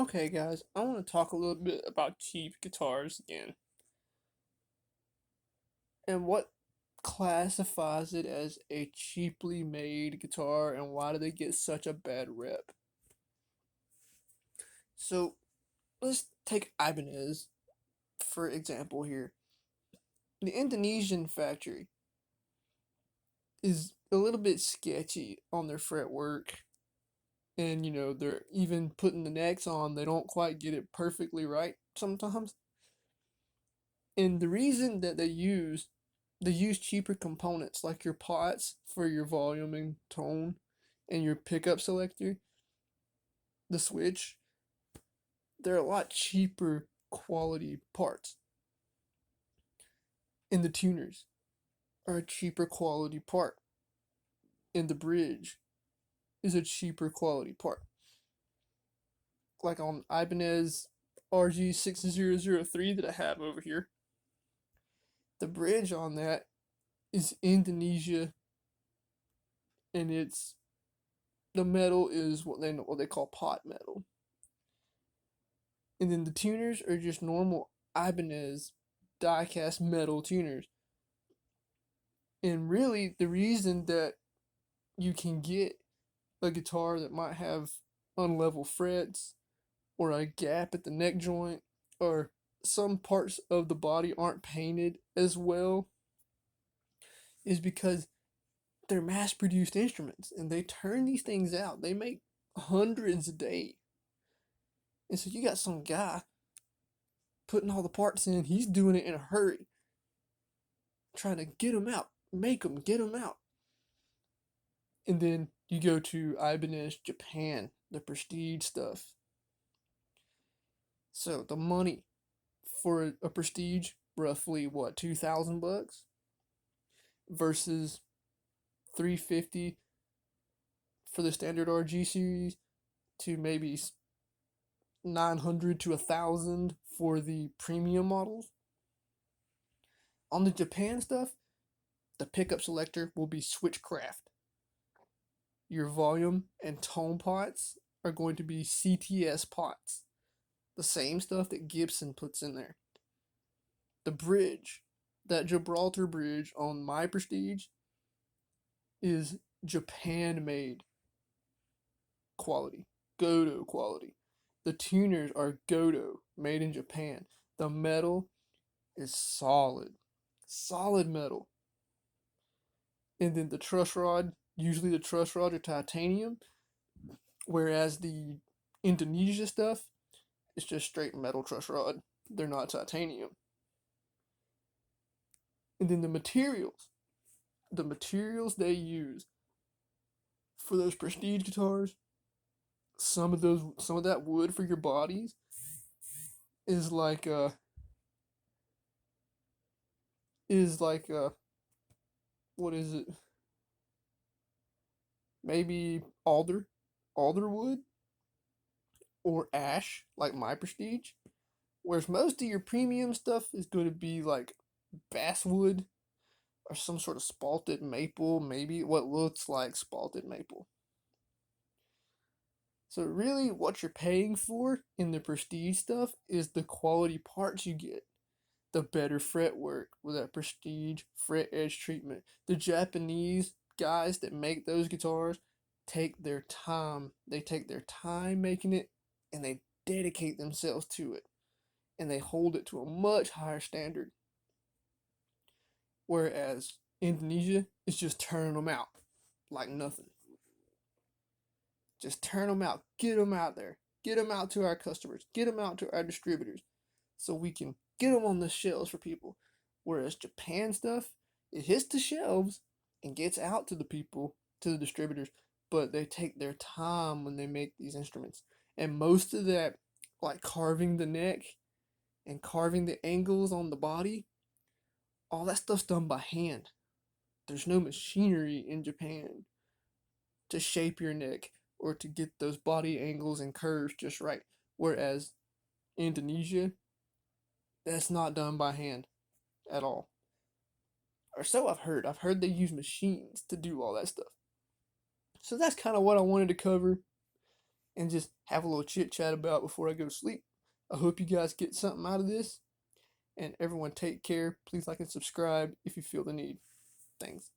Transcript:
Okay, guys, I want to talk a little bit about cheap guitars again and what classifies it as a cheaply made guitar and why do they get such a bad rep. So, let's take Ibanez for example here. The Indonesian factory is a little bit sketchy on their fretwork, and they're even putting the necks on, they don't quite get it perfectly right sometimes. And the reason that they use cheaper components like your pots for your volume and tone and your pickup selector, the switch, they're a lot cheaper quality parts. And the tuners are a cheaper quality part. And the bridge is a cheaper quality part. Like on Ibanez RG6003 that I have over here, the bridge on that is Indonesia, and it's the metal is what they call pot metal. And then the tuners are just normal Ibanez die-cast metal tuners. And really, the reason that you can get a guitar that might have unlevel frets or a gap at the neck joint or some parts of the body aren't painted as well is because they're mass produced instruments and they turn these things out. They make hundreds a day. And so you got some guy putting all the parts in, he's doing it in a hurry, trying to get them out, make them, get them out. And then you go to Ibanez Japan, the prestige stuff. So the money for a prestige, roughly what, 2,000 bucks versus 350 for the standard RG series to maybe 900 to 1,000 for the premium models. On the Japan stuff, the pickup selector will be Switchcraft. Your volume and tone pots are going to be CTS pots, the same stuff that Gibson puts in there. The bridge, that Gibraltar bridge on my Prestige, is Japan made quality, Godo quality. The tuners are Godo, made in Japan. The metal is solid, solid metal. And then the truss rod, usually the truss rods are titanium, whereas the Indonesia stuff is just straight metal truss rod. They're not titanium. And then the materials they use for those prestige guitars, some of that wood for your bodies is like what is it? Maybe alder wood or ash, like my prestige. Whereas most of your premium stuff is going to be like basswood or some sort of spalted maple, maybe what looks like spalted maple. So really what you're paying for in the prestige stuff is the quality parts you get. The better fretwork with that prestige fret edge treatment. The Japanese guys that make those guitars take their time. They take their time making it and they dedicate themselves to it. And they hold it to a much higher standard. Whereas Indonesia is just turning them out like nothing. Just turn them out. Get them out there. Get them out to our customers. Get them out to our distributors so we can get them on the shelves for people. Whereas Japan stuff, it hits the shelves and gets out to the people, to the distributors, but they take their time when they make these instruments. And most of that, like carving the neck and carving the angles on the body, all that stuff's done by hand. There's no machinery in Japan to shape your neck or to get those body angles and curves just right. Whereas Indonesia, that's not done by hand at all. Or so I've heard. I've heard they use machines to do all that stuff. So that's kind of what I wanted to cover. and just have a little chit chat about before I go to sleep. I hope you guys get something out of this, and everyone take care. Please like and subscribe if you feel the need. Thanks.